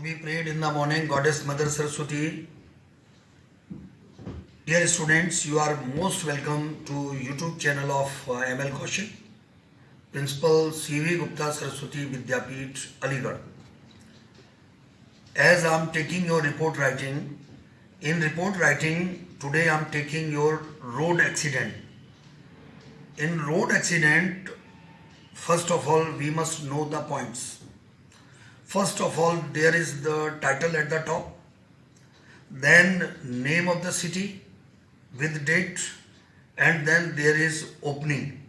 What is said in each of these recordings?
we prayed in the morning, Goddess Mother Saraswati. Dear students, you are most welcome to YouTube channel of ML Kaushik, Principal CV Gupta Saraswati Vidyapeeth, Aligarh. As I am taking your report writing, in report writing today I am taking your road accident. In road accident, first of all we must know the points. First of all, there is the title at the top, then name of the city with date, and then there is opening.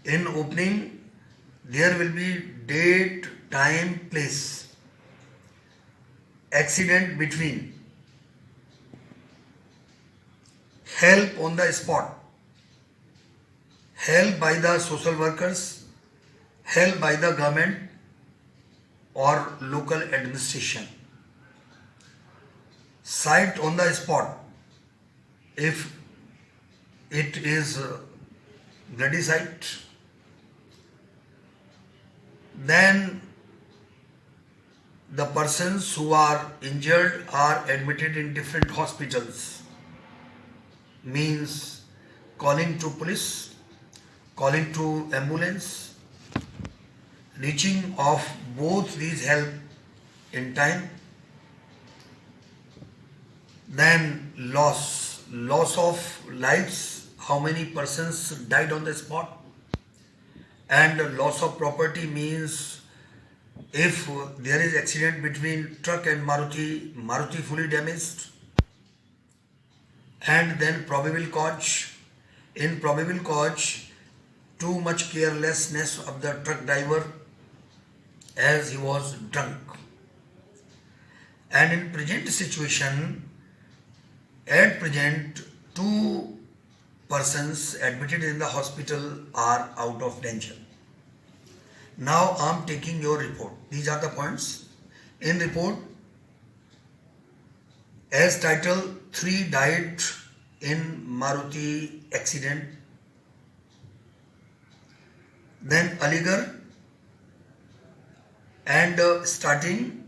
In opening, there will be date, time, place. Accident between. Help on the spot. Help by the social workers, help by the government or local administration. Site on the spot. If it is bloody site, then the persons who are injured are admitted in different hospitals. Means calling to police, calling to ambulance, reaching of both these help in time. Then loss of lives, how many persons died on the spot, and loss of property means if there is accident between truck and Maruti fully damaged, and then probable cause. In probable cause, too much carelessness of the truck driver as he was drunk. And in present situation, at present, 2 persons admitted in the hospital are out of danger. Now I am taking your report. These are the points. In report, as title, 3 died in Maruti accident. Then Aligarh, and starting,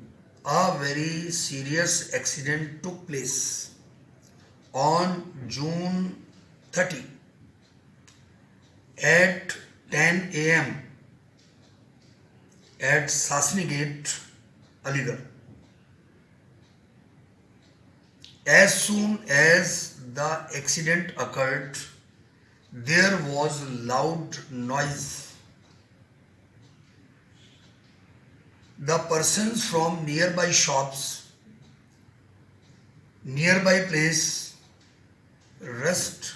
a very serious accident took place on June 30 at 10 a.m. at Sasni Gate, Aligarh. As soon as the accident occurred, there was loud noise. The persons from nearby shops, nearby place, rushed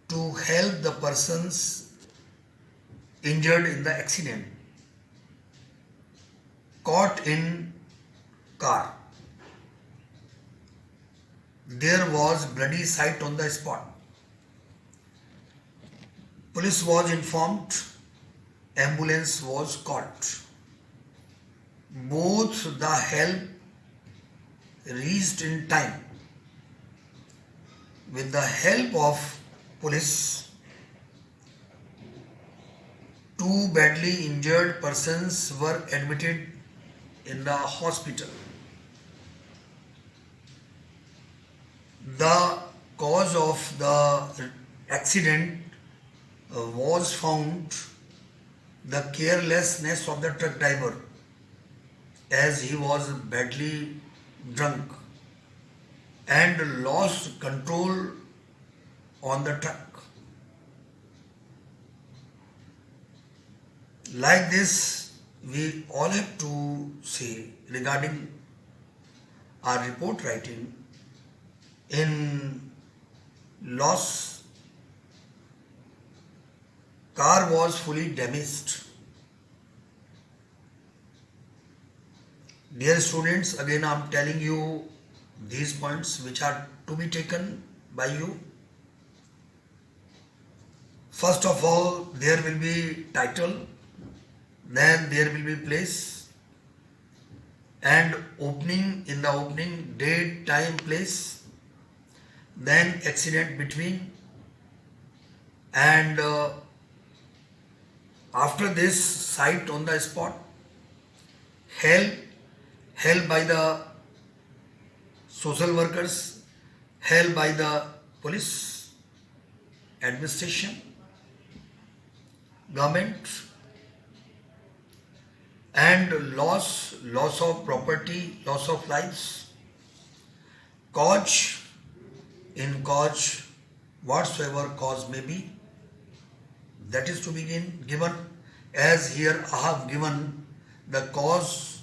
to help the persons injured in the accident, caught in car. There was bloody sight on the spot. Police was informed, ambulance was called. Both the help reached in time. With the help of police, 2 badly injured persons were admitted in the hospital. The cause of the accident was found the carelessness of the truck driver, as he was badly drunk and lost control on the truck. Like this, we all have to say regarding our report writing. In loss, car was fully damaged. Dear students, again I am telling you these points which are to be taken by you. First of all, there will be title, then there will be place, and opening, in the opening, date, time, place, then accident between, and after this, site on the spot, help, held by the social workers, held by the police administration, government, and loss of property, loss of lives, cause, whatsoever cause may be, that is to be given. As here I have given the cause,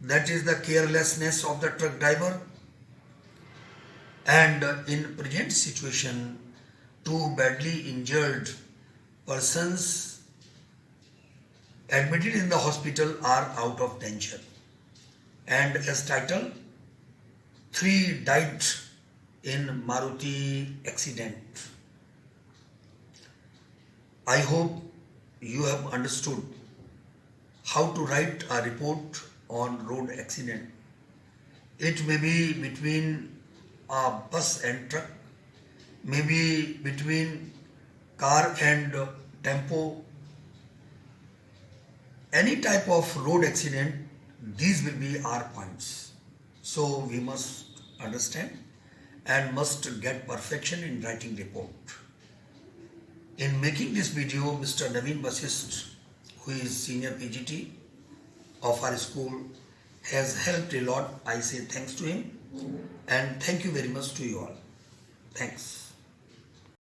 that is the carelessness of the truck driver, and in present situation, two badly injured persons admitted in the hospital are out of danger. And as title, 3 died in Maruti accident. I hope you have understood how to write a report on road accident. It may be between a bus and truck, maybe between car and tempo, any type of road accident. These will be our points. So we must understand and must get perfection in writing report. In making this video, Mr. Naveen Vasist, who is senior PGT of our school, has helped a lot. I say thanks to him and thank you very much to you all. Thanks.